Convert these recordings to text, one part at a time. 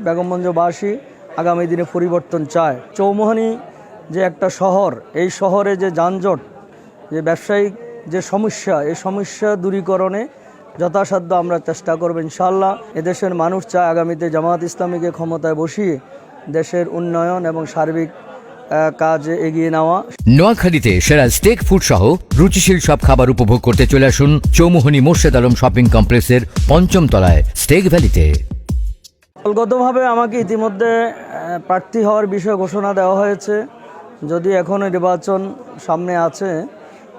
বেগমগঞ্জবাসী আগামী দিনে পরিবর্তন চায়। চৌমুহনী যে একটা শহর, এই শহরে যে যানজট, যে ব্যবসায়িক যে সমস্যা, এই সমস্যা দূরীকরণে যথাসাধ্য আমরা চেষ্টা করব ইনশাআল্লাহ। এদেশের মানুষ চায় আগামীতে জামাত ইসলামীকে ক্ষমতায় বসিয়ে দেশের উন্নয়ন এবং সার্বিক কাজে এগিয়ে নেওয়া। নোয়াখালীতে সেরা স্টেক ফুড সহ রুচিশীল সব খাবার উপভোগ করতে চলে আসুন চৌমুহনী মোর্শেদ আলম শপিং কমপ্লেক্সের ৫ম তলায় স্টেক ভ্যালিতে। দলগতভাবে আমাকে ইতিমধ্যে প্রার্থী হওয়ার বিষয়ে ঘোষণা দেওয়া হয়েছে। যদি এখনও নির্বাচন সামনে আছে,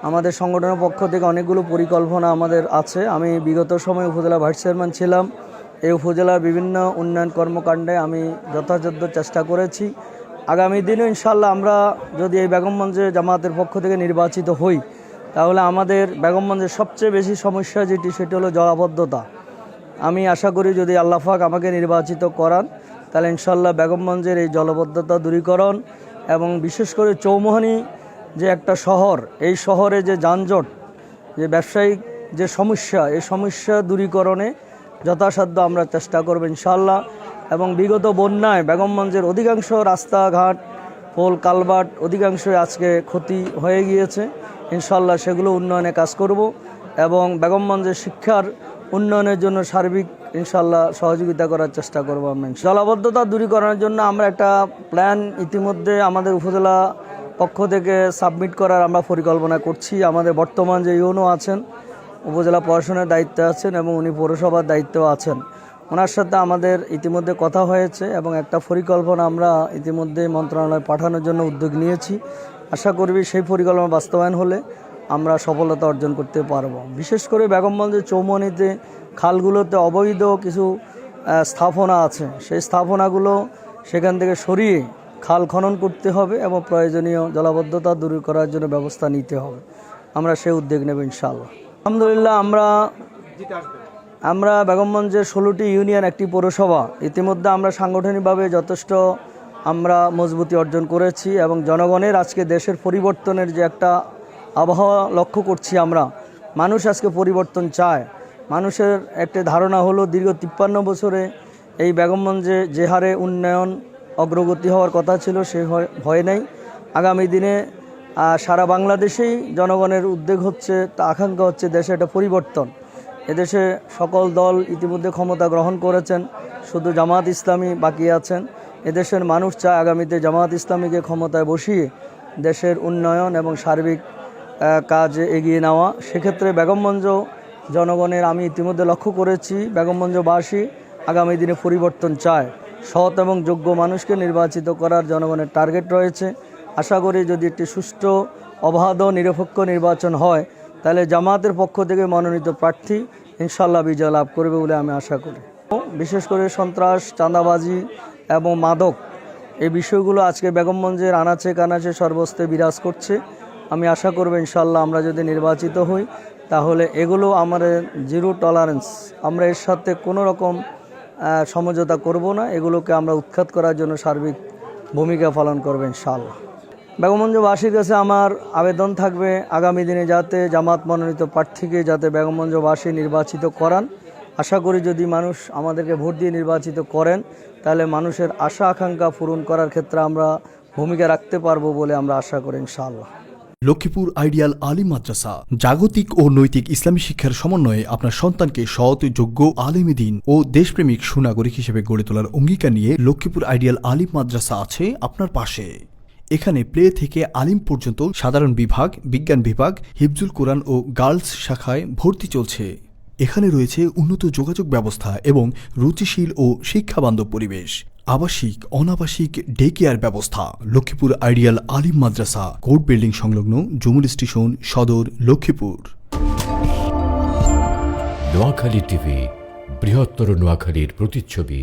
আমাদের সংগঠনের পক্ষ থেকে অনেকগুলো পরিকল্পনা আমাদের আছে। আমি বিগত সময়ে উপজেলা ভাইস চেয়ারম্যান ছিলাম। এই উপজেলার বিভিন্ন উন্নয়ন কর্মকাণ্ডে আমি যথাযথ চেষ্টা করেছি। আগামী দিনে ইনশাআল্লাহ আমরা যদি এই বেগমগঞ্জে জামাতের পক্ষ থেকে নির্বাচিত হই, তাহলে আমাদের বেগমগঞ্জের সবচেয়ে বেশি সমস্যা যেটি, সেটি হলো জলাবদ্ধতা। আমি আশা করি যদি আল্লাহ পাক আমাকে নির্বাচিত করান, তাহলে ইনশাআল্লাহ বেগমগঞ্জের এই জলাবদ্ধতা দূরীকরণ এবং বিশেষ করে চৌমুহনী যে একটা শহর, এই শহরে যে যানজট, যে ব্যবসায়িক যে সমস্যা, এই সমস্যা দূরীকরণে যথাসাধ্য আমরা চেষ্টা করব ইনশাআল্লাহ। এবং বিগত বন্যায় বেগমগঞ্জের অধিকাংশ রাস্তাঘাট, পোল কালভার্ট অধিকাংশই আজকে ক্ষতি হয়ে গিয়েছে। ইনশাআল্লাহ সেগুলো উন্নয়নে কাজ করব এবং বেগমগঞ্জের শিক্ষার উন্নয়নের জন্য সার্বিক ইনশাআল্লাহ সহযোগিতা করার চেষ্টা করব আমরা। জলাবদ্ধতা দূরীকরণের জন্য আমরা একটা প্ল্যান ইতিমধ্যে আমাদের উপজেলা পক্ষ থেকে সাবমিট করার আমরা পরিকল্পনা করছি। আমাদের বর্তমান যে ইউনো আছেন, উপজেলা প্রশাসনের দায়িত্বে আছেন এবং উনি পৌরসভার দায়িত্বেও আছেন, ওনার সাথে আমাদের ইতিমধ্যে কথা হয়েছে এবং একটা পরিকল্পনা আমরা ইতিমধ্যে মন্ত্রণালয়ে পাঠানোর জন্য উদ্যোগ নিয়েছি। আশা করবি সেই পরিকল্পনা বাস্তবায়ন হলে আমরা সফলতা অর্জন করতে পারব। বিশেষ করে বেগমগঞ্জের চৌমুহনীতে খালগুলোতে অবৈধ কিছু স্থাপনা আছে, সেই স্থাপনাগুলো সেখান থেকে সরিয়ে খাল খনন করতে হবে এবং প্রয়োজনীয় জলাবদ্ধতা দূর করার জন্য ব্যবস্থা নিতে হবে। আমরা সেই উদ্যোগ নেব ইনশাআল্লাহ। আলহামদুলিল্লাহ, আমরা বেগমগঞ্জের 16টি ইউনিয়ন, একটি পৌরসভা, ইতিমধ্যে আমরা সাংগঠনিকভাবে যথেষ্ট আমরা মজবুতি অর্জন করেছি এবং জনগণের আজকে দেশের পরিবর্তনের যে একটা আবহাওয়া লক্ষ্য করছি আমরা। মানুষ আজকে পরিবর্তন চায়। মানুষের একটা ধারণা হলো দীর্ঘ 53 বছরে এই বেগমগঞ্জে যে হারে উন্নয়ন অগ্রগতি হওয়ার কথা ছিল, সে হয় নাই। আগামী দিনে সারা বাংলাদেশেই জনগণের উদ্বেগ হচ্ছে, আকাঙ্ক্ষা হচ্ছে দেশে একটা পরিবর্তন। এদেশে সকল দল ইতিমধ্যে ক্ষমতা গ্রহণ করেছেন, শুধু জামাত ইসলামী বাকি আছেন। এদেশের মানুষ চায় আগামীতে জামাত ইসলামীকে ক্ষমতায় বসিয়ে দেশের উন্নয়ন এবং সার্বিক কাজে এগিয়ে নেওয়া। সেক্ষেত্রে বেগমগঞ্জ জনগণের আমি ইতিমধ্যে লক্ষ্য করেছি, বেগমগঞ্জবাসী আগামী দিনে পরিবর্তন চায়। সৎ এবং যোগ্য মানুষকে নির্বাচিত করার জনগণের টার্গেট রয়েছে। আশা করি যদি একটি সুষ্ঠু, অবাধ, নিরপেক্ষ নির্বাচন হয়, তাহলে জামাতের পক্ষ থেকে মনোনীত প্রার্থী ইনশাআল্লাহ বিজয় লাভ করবে বলে আমি আশা করি। বিশেষ করে সন্ত্রাস, চাঁদাবাজি এবং মাদক, এই বিষয়গুলো আজকে বেগমগঞ্জের আনাচে কানাচে সর্বস্তে বিরাজ করছে। আমি আশা করব ইনশাআল্লাহ আমরা যদি নির্বাচিত হই, তাহলে এগুলো আমাদের জিরো টলারেন্স, আমরা এর সাথে কোনো রকম সমঝোতা করব না। এগুলোকে আমরা উৎখাত করার জন্য সার্বিক ভূমিকা পালন করব ইনশাআল্লাহ। বেগমগঞ্জবাসীর কাছে আমার আবেদন থাকবে, আগামী দিনে যাতে জামাত মনোনীত প্রার্থীকে যাতে বেগমগঞ্জবাসী নির্বাচিত করান। আশা করি যদি মানুষ আমাদেরকে ভোট দিয়ে নির্বাচিত করেন, তাহলে মানুষের আশা আকাঙ্ক্ষা পূরণ করার ক্ষেত্রে আমরা ভূমিকা রাখতে পারবো বলে আমরা আশা করি ইনশাআল্লাহ। লক্ষ্মীপুর আইডিয়াল আলিম মাদ্রাসা জাগতিক ও নৈতিক ইসলামী শিক্ষার সমন্বয়ে আপনার সন্তানকে সৎ, যোগ্য, আলেমে দ্বীন ও দেশপ্রেমিক সুনাগরিক হিসেবে গড়ে তোলার অঙ্গীকার নিয়ে লক্ষ্মীপুর আইডিয়াল আলিম মাদ্রাসা আছে আপনার পাশে। এখানে প্লে থেকে আলিম পর্যন্ত সাধারণ বিভাগ, বিজ্ঞান বিভাগ, হিফজুল কোরআন ও গার্লস শাখায় ভর্তি চলছে। এখানে রয়েছে উন্নত যোগাযোগ ব্যবস্থা এবং রুচিশীল ও শিক্ষাবান্ধব পরিবেশ, আবাসিক, অনাবাসিক ডে কেয়ার ব্যবস্থা। লক্ষ্মীপুর আইডিয়াল আলিম মাদ্রাসা, কোর্ট বিল্ডিং সংলগ্ন, জমুল স্টেশন, সদর, লক্ষ্মীপুর। নোয়াখালী টিভি, বৃহত্তর নোয়াখালীর প্রতিচ্ছবি।